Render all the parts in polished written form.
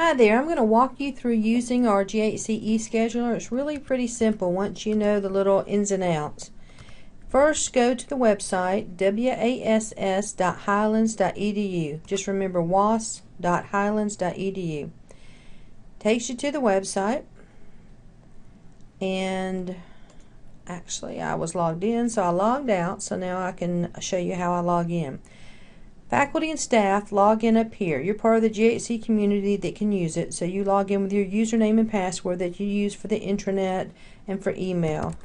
Hi there, I'm going to walk you through using our GHC eScheduler. It's really pretty simple once you know the little ins and outs. First, go to the website wass.highlands.edu. Just remember wass.highlands.edu. Takes you to the website, and actually I was logged in, so I logged out, so now I can show you how I log in. Faculty and staff log in up here. You're part of the GHC community that can use it, so you log in with your username and password that you use for the intranet and for email.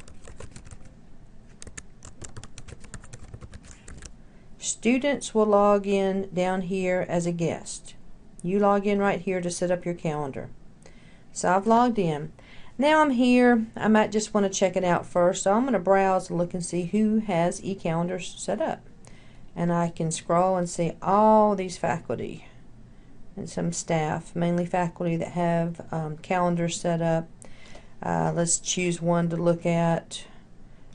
Students will log in down here as a guest. You log in right here to set up your calendar. So I've logged in. Now I'm here. I might just want to check it out first, so I'm going to browse and look and see who has eCalendars set up. And I can scroll and see all these faculty and some staff, mainly faculty that have calendars set up. Let's choose one to look at.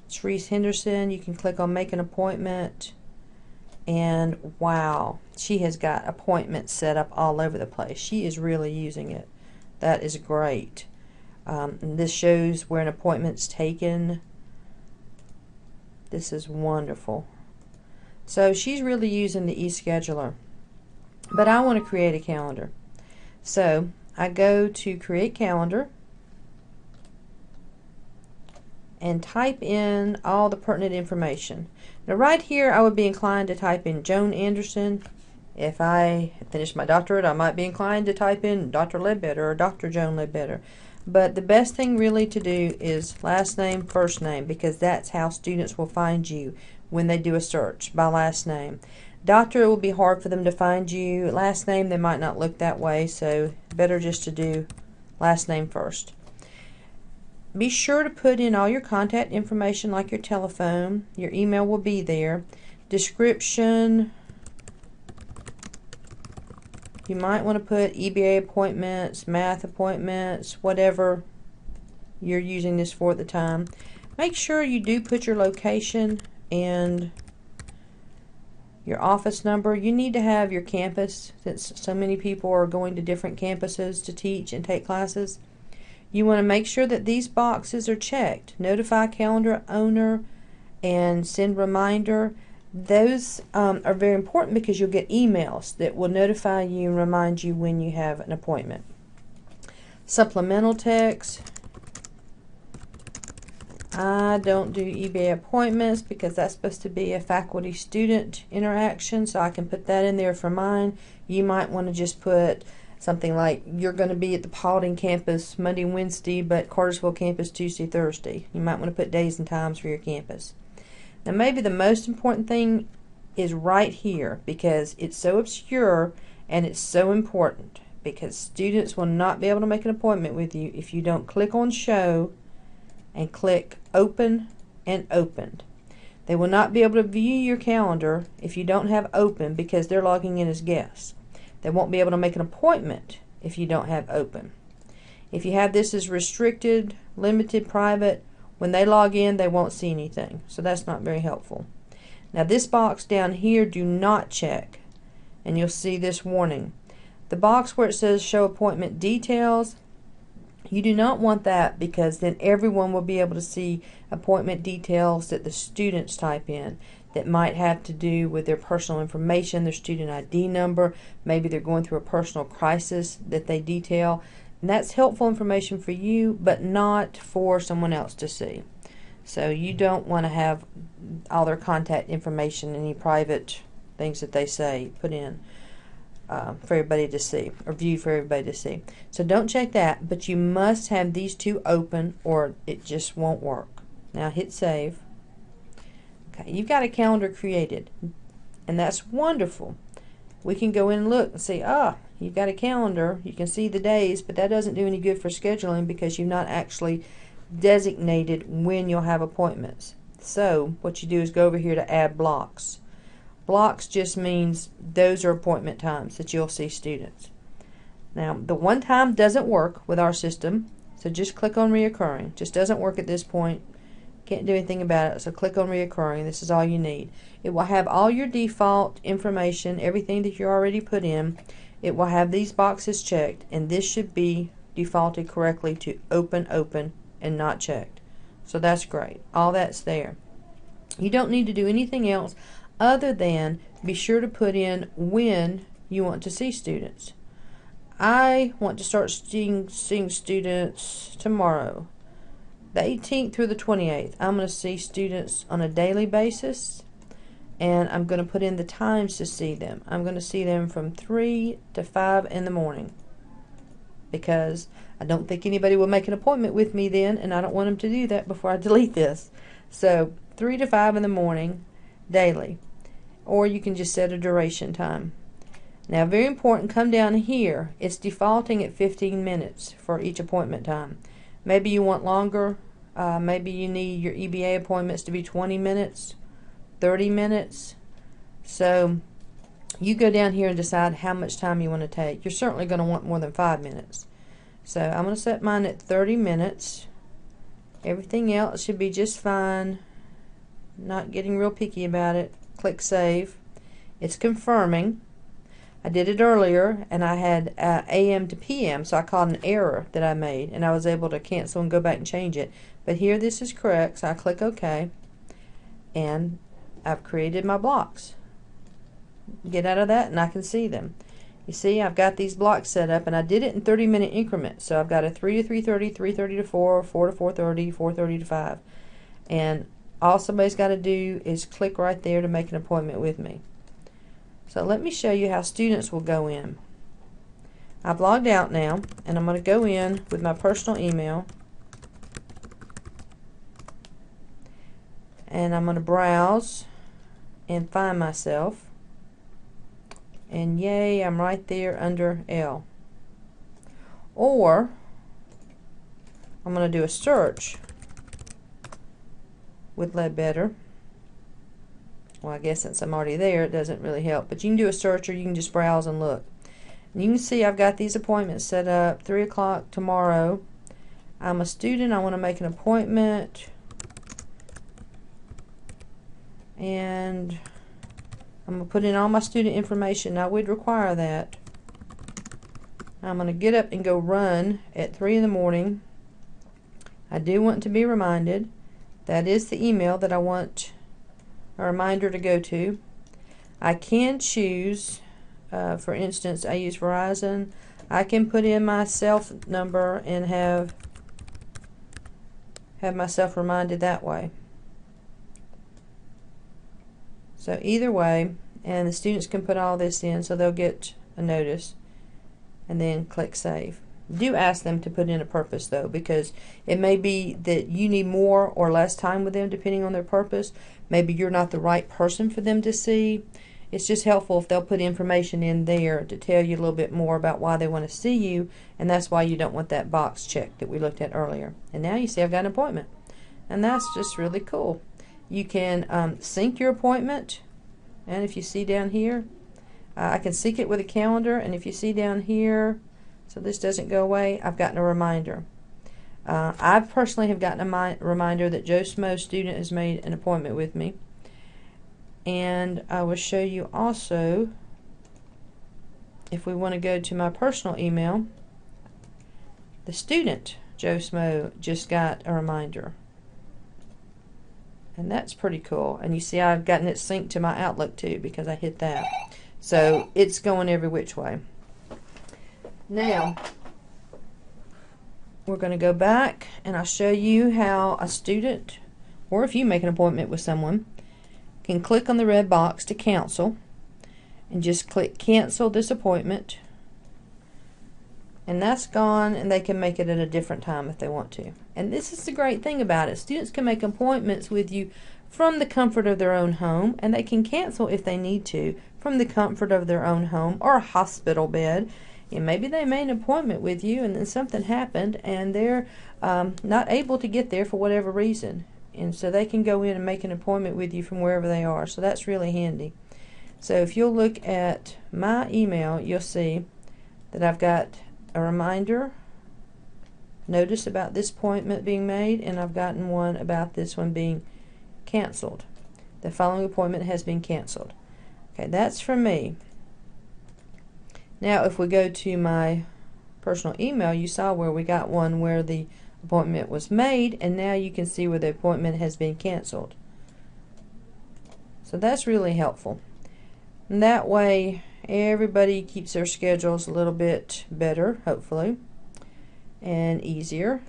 It's Reese Henderson. You can click on make an appointment, and wow, she has got appointments set up all over the place. She is really using it. That is great. And this shows where an appointment's taken. This is wonderful. So she's really using the eScheduler. But I want to create a calendar. So I go to create calendar and type in all the pertinent information. Now right here I would be inclined to type in Joan Anderson. If I finish my doctorate, I might be inclined to type in Dr. Ledbetter or Dr. Joan Ledbetter. But the best thing really to do is last name, first name, because that's how students will find you when they do a search, by last name. Doctor, it will be hard for them to find you. Last name, they might not look that way, so better just to do last name first. Be sure to put in all your contact information like your telephone. Your email will be there. Description. You might want to put EBA appointments, math appointments, whatever you're using this for at the time. Make sure you do put your location and your office number. You need to have your campus, since so many people are going to different campuses to teach and take classes. You want to make sure that these boxes are checked. Notify calendar owner and send reminder. Those are very important because you'll get emails that will notify you and remind you when you have an appointment. Supplemental text. I don't do eBay appointments because that's supposed to be a faculty-student interaction, so I can put that in there for mine. You might want to just put something like you're going to be at the Paulding campus Monday and Wednesday, but Cartersville campus Tuesday, Thursday. You might want to put days and times for your campus. Now maybe the most important thing is right here, because it's so obscure and it's so important, because students will not be able to make an appointment with you if you don't click on show and click open and opened. They will not be able to view your calendar if you don't have open, because they're logging in as guests. They won't be able to make an appointment if you don't have open. If you have this as restricted, limited, private, when they log in they won't see anything, so that's not very helpful. Now this box down here, do not check, and you'll see this warning. The box where it says show appointment details, you do not want that, because then everyone will be able to see appointment details that the students type in that might have to do with their personal information, their student ID number. Maybe they're going through a personal crisis that they detail. And that's helpful information for you, but not for someone else to see. So you don't want to have all their contact information, any private things that they say, put in for everybody to see, or view for everybody to see. So don't check that, but you must have these two open or it just won't work. Now hit save. Okay, you've got a calendar created, and that's wonderful. We can go in and look and see, you've got a calendar. You can see the days, but that doesn't do any good for scheduling because you've not actually designated when you'll have appointments. So what you do is go over here to add blocks. Blocks just means those are appointment times that you'll see students. Now the one time doesn't work with our system, so just click on reoccurring. Just doesn't work at this point. Can't do anything about it, so click on reoccurring. This is all you need. It will have all your default information, everything that you already put in, it will have these boxes checked, and this should be defaulted correctly to open, open, and not checked. So that's great. All that's there. You don't need to do anything else other than be sure to put in when you want to see students. I want to start seeing students tomorrow, the 18th through the 28th. I'm going to see students on a daily basis, and I'm going to put in the times to see them. I'm going to see them from 3 to 5 in the morning, because I don't think anybody will make an appointment with me then, and I don't want them to do that before I delete this. So 3 to 5 in the morning daily, or you can just set a duration time. Now, very important, come down here. It's defaulting at 15 minutes for each appointment time. Maybe you want longer. Maybe you need your EBA appointments to be 20 minutes, 30 minutes. So you go down here and decide how much time you want to take. You're certainly going to want more than 5 minutes. So I'm going to set mine at 30 minutes. Everything else should be just fine. Not getting real picky about it. Click Save. It's confirming. I did it earlier, and I had AM to PM, so I caught an error that I made, and I was able to cancel and go back and change it. But here this is correct, so I click OK, and I've created my blocks. Get out of that, and I can see them. You see, I've got these blocks set up, and I did it in 30-minute increments. So I've got a 3 to 3:30, 3:30 to 4, 4 to 4:30, 4:30 to 5. And all somebody's got to do is click right there to make an appointment with me. So let me show you how students will go in. I've logged out now, and I'm going to go in with my personal email, and I'm going to browse and find myself, and yay, I'm right there under L. Or I'm going to do a search with Ledbetter. Well, I guess since I'm already there, it doesn't really help. But you can do a search, or you can just browse and look. And you can see I've got these appointments set up. 3 o'clock tomorrow. I'm a student. I want to make an appointment. And I'm going to put in all my student information. I would require that. I'm going to get up and go run at 3 in the morning. I do want to be reminded. That is the email that I want a reminder to go to. I can choose, for instance, I use Verizon. I can put in my cell number and have myself reminded that way. So either way, and the students can put all this in, so they'll get a notice, and then click Save. Do ask them to put in a purpose, though, because it may be that you need more or less time with them depending on their purpose. Maybe you're not the right person for them to see. It's just helpful if they'll put information in there to tell you a little bit more about why they want to see you, and that's why you don't want that box checked that we looked at earlier. And now you see I've got an appointment, and that's just really cool. You can sync your appointment, and if you see down here, I can sync it with a calendar, and if you see down here, so this doesn't go away, I've gotten a reminder. I personally have gotten a reminder that Joe Smo student has made an appointment with me. And I will show you also, if we want to go to my personal email, the student, Joe Smo, just got a reminder. And that's pretty cool. And you see I've gotten it synced to my Outlook too, because I hit that. So it's going every which way. Now, we're going to go back, and I'll show you how a student, or if you make an appointment with someone, can click on the red box to cancel, and just click Cancel this appointment, and that's gone, and they can make it at a different time if they want to. And this is the great thing about it. Students can make appointments with you from the comfort of their own home, and they can cancel if they need to from the comfort of their own home or a hospital bed. And maybe they made an appointment with you and then something happened and they're not able to get there for whatever reason. And so they can go in and make an appointment with you from wherever they are. So that's really handy. So if you'll look at my email, you'll see that I've got a reminder, notice about this appointment being made, and I've gotten one about this one being canceled. The following appointment has been canceled. Okay, that's from me. Now if we go to my personal email, you saw where we got one where the appointment was made, and now you can see where the appointment has been canceled. So that's really helpful. And that way everybody keeps their schedules a little bit better, hopefully, and easier.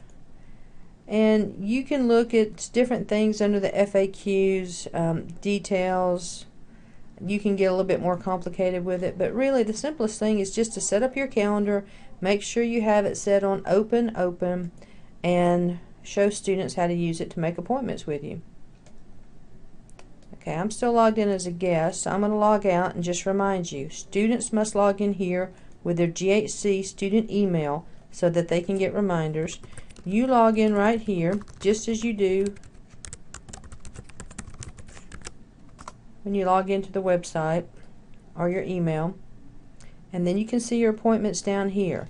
And you can look at different things under the FAQs, details. You can get a little bit more complicated with it, but really the simplest thing is just to set up your calendar, make sure you have it set on open, and show students how to use it to make appointments with you. Okay, I'm still logged in as a guest, so I'm going to log out and just remind you, students must log in here with their GHC student email so that they can get reminders. You log in right here, just as you do when you log into the website or your email, and then you can see your appointments down here.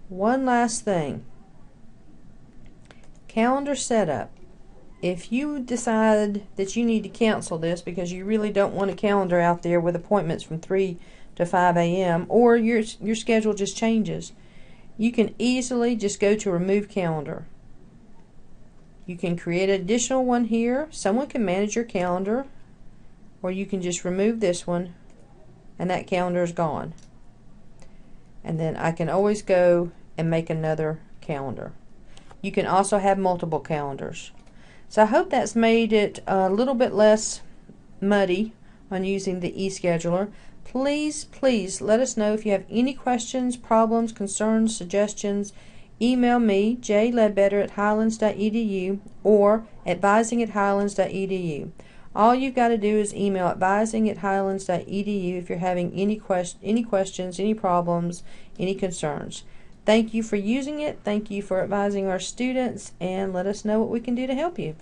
One last thing, calendar setup. If you decide that you need to cancel this because you really don't want a calendar out there with appointments from 3 to 5 a.m. or your schedule just changes, you can easily just go to remove calendar. You can create an additional one here. Someone can manage your calendar, or you can just remove this one and that calendar is gone. And then I can always go and make another calendar. You can also have multiple calendars. So I hope that's made it a little bit less muddy on using the eScheduler. Please let us know if you have any questions, problems, concerns, suggestions. Email me, jledbetter@highlands.edu or advising@highlands.edu. All you've got to do is email advising@highlands.edu if you're having any questions, any problems, any concerns. Thank you for using it. Thank you for advising our students, and let us know what we can do to help you.